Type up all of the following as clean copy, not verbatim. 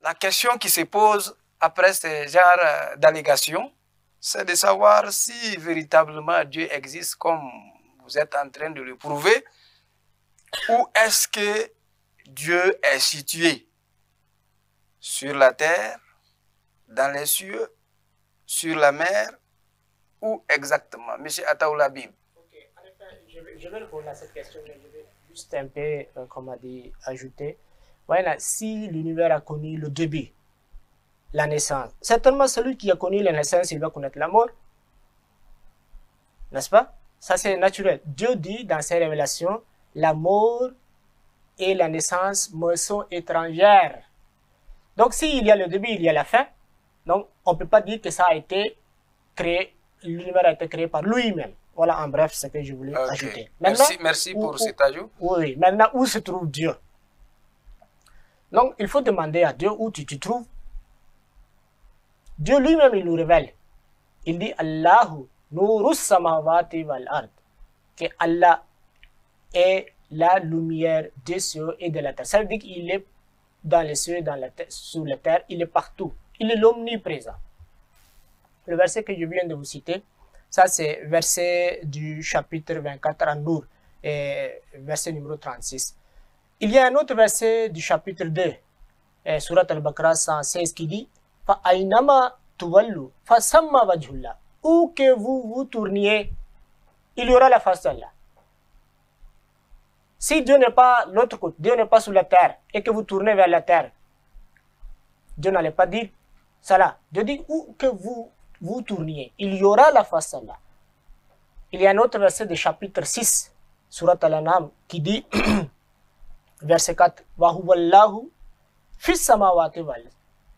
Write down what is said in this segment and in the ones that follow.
la question qui se pose après ce genre d'allégations, c'est de savoir si véritablement Dieu existe comme vous êtes en train de le prouver, ou est-ce que Dieu est situé sur la terre, dans les cieux, sur la mer, où exactement? Monsieur Ataoulabib. Okay. En effet, je vais répondre à cette question, mais je vais juste un peu, comme a dit, ajouter. Voilà, si l'univers a connu le début, la naissance, certainement celui qui a connu la naissance, il va connaître la mort. N'est-ce pas? Ça, c'est naturel. Dieu dit dans ses révélations, la mort et la naissance me sont étrangères. Donc, s'il y a le début, il y a la fin. Donc, on ne peut pas dire que ça a été créé, l'univers a été créé par lui-même. Voilà, en bref, ce que je voulais ajouter. Maintenant, merci pour cet ajout. Oui, maintenant, où se trouve Dieu? Donc, il faut demander à Dieu où tu te trouves. Dieu lui-même, il nous révèle. Il dit, Allahu nurus samawati wal ard. Que Allah est la lumière des cieux et de la terre. Ça veut dire qu'il est dans les cieux, dans la terre, sur la terre, il est partout. Il est l'omniprésent. Le verset que je viens de vous citer, ça c'est verset du chapitre 24 en Nour, verset numéro 36. Il y a un autre verset du chapitre 2, surat al-Baqarah 116, qui dit fa aynama tuwallu fa samma wajhullah. Où que vous vous tourniez, il y aura la face d'Allah. Si Dieu n'est pas l'autre côté, Dieu n'est pas sur la terre, et que vous tournez vers la terre, Dieu n'allait pas dire cela. Dieu dit où que vous vous tourniez, il y aura la face d'Allah. Il y a un autre verset du chapitre 6, surat al-An'am, qui dit, verset 4, wa huwallahu fis samawati wal ard.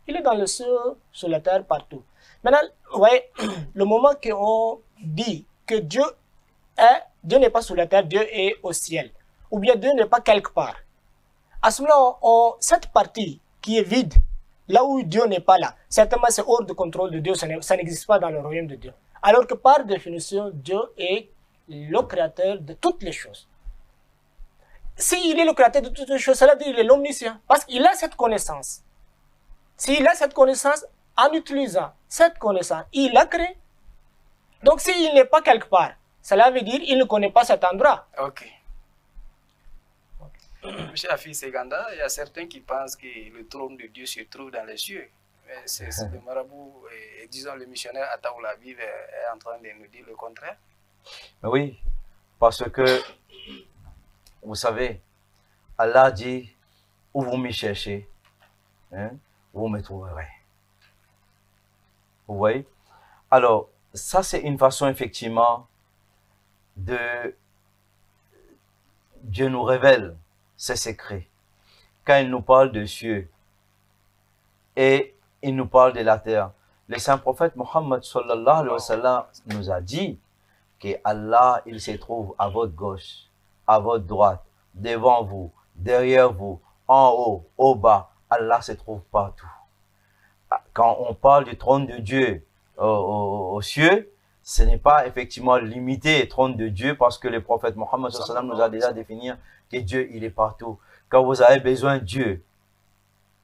Il est dans le ciel, sur la terre, partout. Maintenant, vous voyez, le moment qu'on dit que Dieu n'est pas sur la terre, Dieu est au ciel, ou bien Dieu n'est pas quelque part. À ce moment-là, cette partie qui est vide, là où Dieu n'est pas là, certainement c'est hors de contrôle de Dieu, ça n'existe pas dans le royaume de Dieu. Alors que par définition, Dieu est le créateur de toutes les choses. S'il est le créateur de toutes les choses, cela veut dire qu'il est l'omniscient, parce qu'il a cette connaissance. S'il a cette connaissance, en utilisant cette connaissance, il l'a créé. Donc s'il n'est pas quelque part, cela veut dire qu'il ne connaît pas cet endroit. Ok. Monsieur Afi Seganda, il y a certains qui pensent que le trône de Dieu se trouve dans les cieux. C'est le marabout, disons le missionnaire Ataoulabib est en train de nous dire le contraire. Oui, parce que, vous savez, Allah dit, où vous me cherchez, hein, vous me trouverez. Vous voyez? Alors, ça c'est une façon effectivement de... Dieu nous révèle ses secrets. Quand il nous parle de cieux et il nous parle de la terre. Le saint prophète Mohammed sallallahu alayhi wa sallam nous a dit que Allah, il se trouve à votre gauche, à votre droite, devant vous, derrière vous, en haut, au bas. Allah se trouve partout. Quand on parle du trône de Dieu aux cieux, ce n'est pas effectivement limité au trône de Dieu parce que le prophète Mohammed sallallahu alayhi wa sallam nous a déjà défini que Dieu, il est partout. Quand vous avez besoin de Dieu,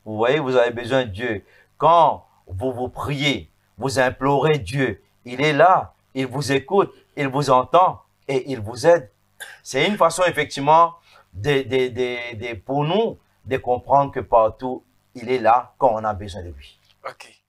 vous voyez, vous avez besoin de Dieu. Quand vous priez, vous implorez Dieu, il est là, il vous écoute, il vous entend et il vous aide. C'est une façon effectivement pour nous de comprendre que partout, il est là quand on a besoin de lui. Ok.